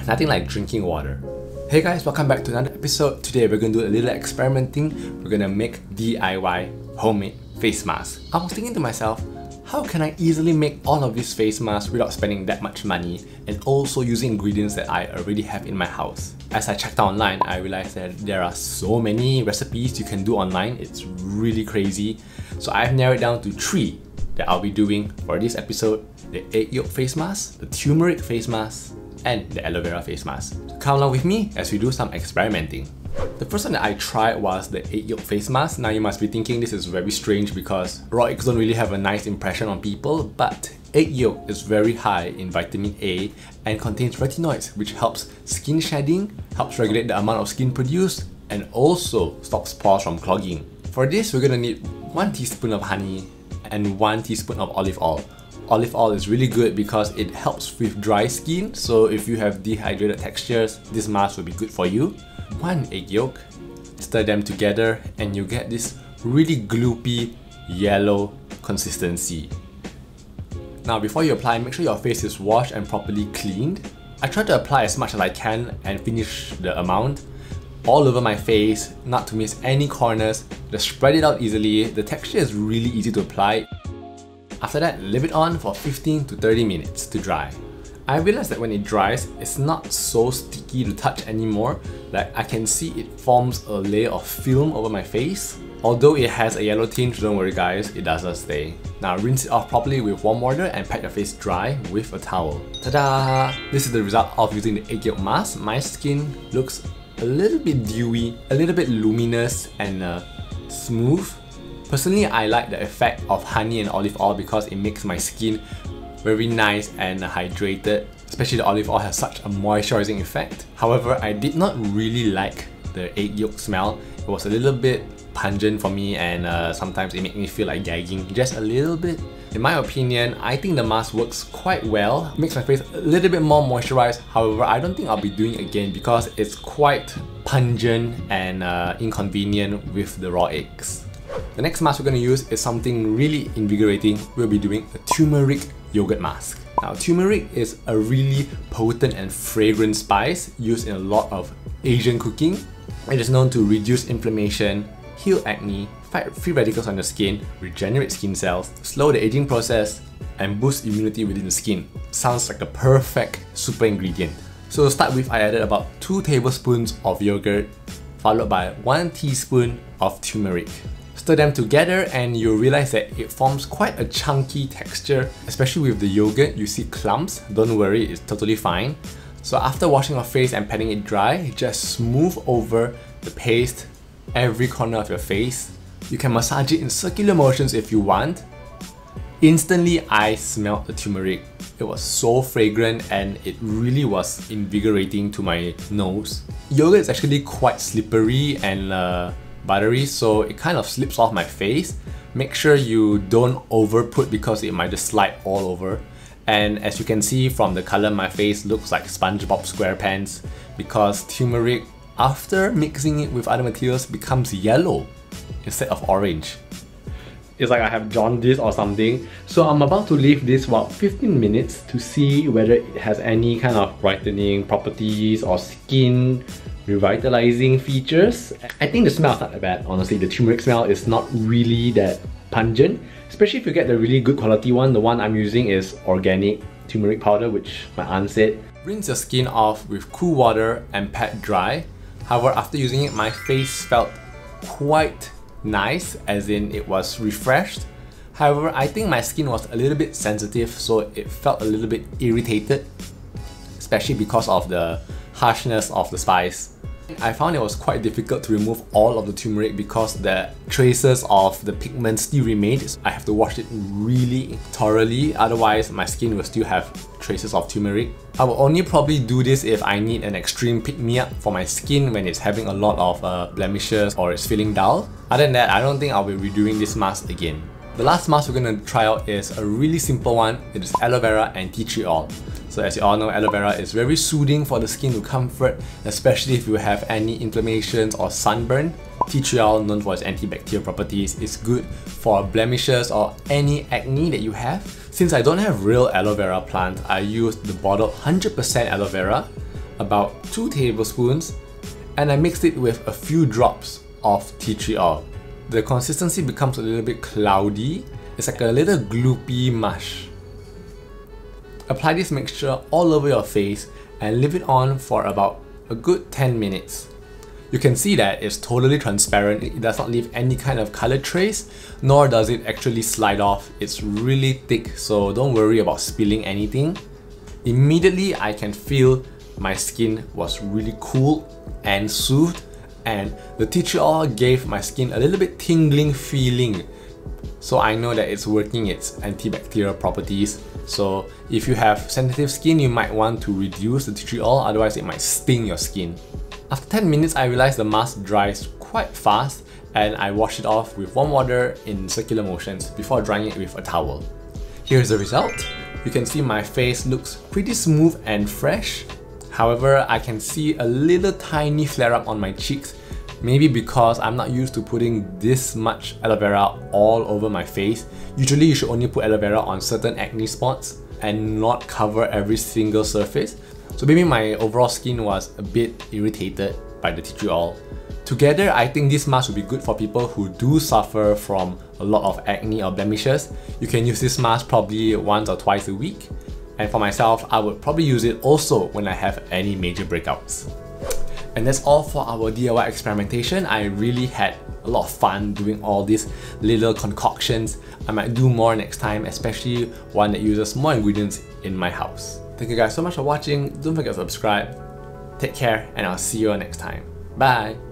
Nothing like drinking water. Hey guys, welcome back to another episode. Today we're going to do a little experimenting. We're going to make DIY homemade face masks. I was thinking to myself, how can I easily make all of these face masks without spending that much money and also using ingredients that I already have in my house? As I checked out online, I realized that there are so many recipes you can do online. It's really crazy. So I've narrowed down to 3 that I'll be doing for this episode: the egg yolk face mask, the turmeric face mask, and the aloe vera face mask. So come along with me as we do some experimenting. The first one that I tried was the egg yolk face mask. Now you must be thinking this is very strange because raw eggs don't really have a nice impression on people, but egg yolk is very high in vitamin A and contains retinoids, which helps skin shedding, helps regulate the amount of skin produced, and also stops pores from clogging. For this, we're gonna need 1 teaspoon of honey and 1 teaspoon of olive oil. Olive oil is really good because it helps with dry skin, so if you have dehydrated textures, this mask will be good for you. 1 egg yolk, stir them together and you get this really gloopy yellow consistency. Now before you apply, make sure your face is washed and properly cleaned. I try to apply as much as I can and finish the amount all over my face, not to miss any corners. Just spread it out easily. The texture is really easy to apply. After that, leave it on for 15 to 30 minutes to dry. I realized that when it dries, it's not so sticky to touch anymore. Like I can see it forms a layer of film over my face. Although it has a yellow tinge, don't worry guys, it doesn't stay. Now rinse it off properly with warm water and pat your face dry with a towel. Ta-da! This is the result of using the egg yolk mask. My skin looks a little bit dewy, a little bit luminous and smooth. Personally, I like the effect of honey and olive oil because it makes my skin very nice and hydrated. Especially the olive oil has such a moisturizing effect. However, I did not really like the egg yolk smell. It was a little bit pungent for me and sometimes it made me feel like gagging just a little bit. In my opinion, I think the mask works quite well. It makes my face a little bit more moisturized. However, I don't think I'll be doing it again because it's quite pungent and inconvenient with the raw eggs. The next mask we're going to use is something really invigorating. We'll be doing a turmeric yogurt mask. Now, turmeric is a really potent and fragrant spice used in a lot of Asian cooking. It is known to reduce inflammation, heal acne, fight free radicals on your skin, regenerate skin cells, slow the aging process, and boost immunity within the skin. Sounds like a perfect super ingredient. So to start with, I added about 2 tablespoons of yogurt, followed by 1 teaspoon of turmeric. Stir them together and you'll realize that it forms quite a chunky texture. Especially with the yogurt, you see clumps. Don't worry, it's totally fine. So after washing your face and patting it dry, just smooth over the paste every corner of your face. You can massage it in circular motions if you want. Instantly, I smelled the turmeric. It was so fragrant and it really was invigorating to my nose. Yogurt is actually quite slippery and buttery, so it kind of slips off my face. Make sure you don't over put because it might just slide all over. And as you can see from the color, my face looks like SpongeBob SquarePants because turmeric, after mixing it with other materials, becomes yellow instead of orange. It's like I have jaundice or something. So I'm about to leave this for about 15 minutes to see whether it has any kind of brightening properties or skin revitalizing features. I think the smell's not that bad, honestly. The turmeric smell is not really that pungent, especially if you get the really good quality one. The one I'm using is organic turmeric powder, which my aunt said. Rinse your skin off with cool water and pat dry. However, after using it, my face felt quite nice, as in it was refreshed. However, I think my skin was a little bit sensitive, so it felt a little bit irritated, especially because of the harshness of the spice. I found it was quite difficult to remove all of the turmeric because the traces of the pigment still remained. So I have to wash it really thoroughly, otherwise my skin will still have traces of turmeric. I will only probably do this if I need an extreme pick-me-up for my skin when it's having a lot of blemishes or it's feeling dull. Other than that, I don't think I'll be redoing this mask again. The last mask we're going to try out is a really simple one. It is aloe vera and tea tree oil. So as you all know, aloe vera is very soothing for the skin to comfort, especially if you have any inflammations or sunburn. Tea tree oil, known for its antibacterial properties, is good for blemishes or any acne that you have. Since I don't have real aloe vera plant, I use the bottled 100% aloe vera. about 2 tablespoons, and I mixed it with a few drops of tea tree oil. The consistency becomes a little bit cloudy. It's like a little gloopy mush. Apply this mixture all over your face and leave it on for about a good 10 minutes. You can see that it's totally transparent. It does not leave any kind of color trace, nor does it actually slide off. It's really thick, so don't worry about spilling anything. Immediately, I can feel my skin was really cool and soothed, and the tea tree oil gave my skin a little bit tingling feeling. So I know that it's working its antibacterial properties. So if you have sensitive skin, you might want to reduce the tea tree oil, otherwise it might sting your skin. After 10 minutes, I realized the mask dries quite fast, and I wash it off with warm water in circular motions before drying it with a towel. Here's the result. You can see my face looks pretty smooth and fresh. However, I can see a little tiny flare up on my cheeks, maybe because I'm not used to putting this much aloe vera all over my face. Usually you should only put aloe vera on certain acne spots and not cover every single surface. So maybe my overall skin was a bit irritated by the tea tree oil. Together, I think this mask would be good for people who do suffer from a lot of acne or blemishes. You can use this mask probably once or twice a week. And for myself, I would probably use it also when I have any major breakouts. And that's all for our DIY experimentation. I really had a lot of fun doing all these little concoctions. I might do more next time, especially one that uses more ingredients in my house. Thank you guys so much for watching. Don't forget to subscribe. Take care, and I'll see you all next time. Bye!